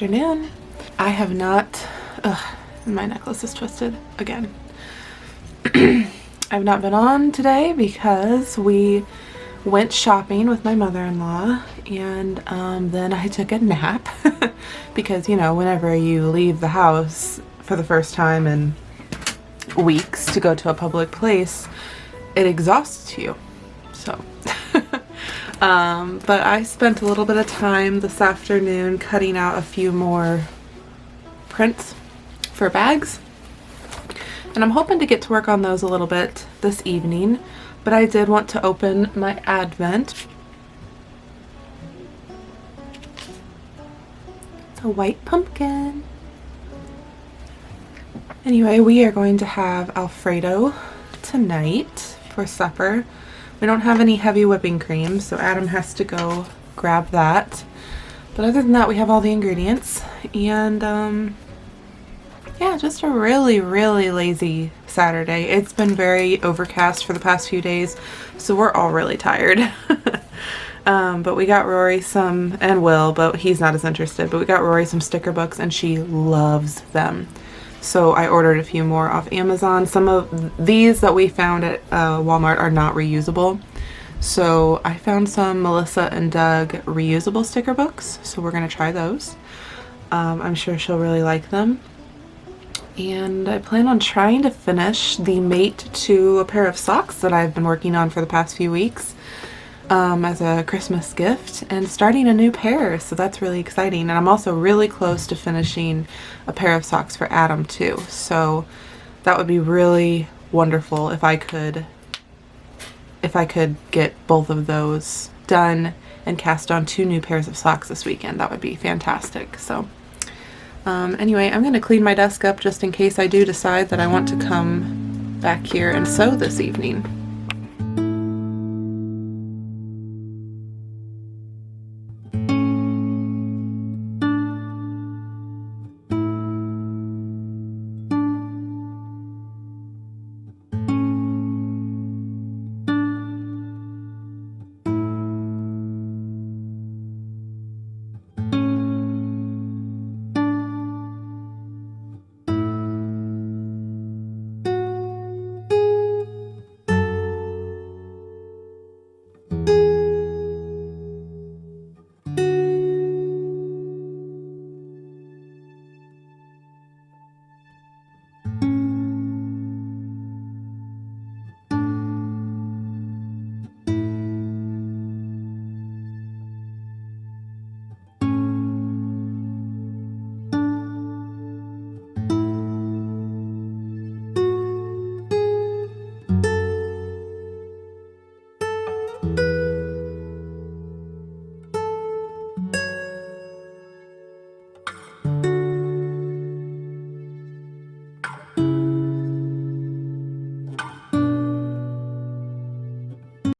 afternoon. I have not, my necklace is twisted again. I've not been on today because we went shopping with my mother-in-law, and then I took a nap because, you know, whenever you leave the house for the first time in weeks to go to a public place, it exhausts you. So but I spent a little bit of time this afternoon cutting out a few more prints for bags, and I'm hoping to get to work on those a little bit this evening. But I did want to open my Advent. It's a white pumpkin. Anyway, we are going to have Alfredo tonight for supper. We don't have any heavy whipping cream, so Adam has to go grab that. But other than that, we have all the ingredients. And yeah, just a really lazy Saturday. It's been very overcast for the past few days, so we're all really tired. But we got Rory some, and Will, but he's not as interested, but we got Rory some sticker books and she loves them. So I ordered a few more off Amazon. Some of these that we found at Walmart are not reusable. So I found some Melissa and Doug reusable sticker books. So we're going to try those. I'm sure she'll really like them. And I plan on trying to finish the mate to a pair of socks that I've been working on for the past few weeks as a Christmas gift, and starting a new pair, so that's really exciting. And I'm also really close to finishing a pair of socks for Adam too, so that would be really wonderful if I could get both of those done and cast on 2 new pairs of socks this weekend. That would be fantastic. So anyway, I'm going to clean my desk up just in case I do decide that I want to come back here and sew this evening.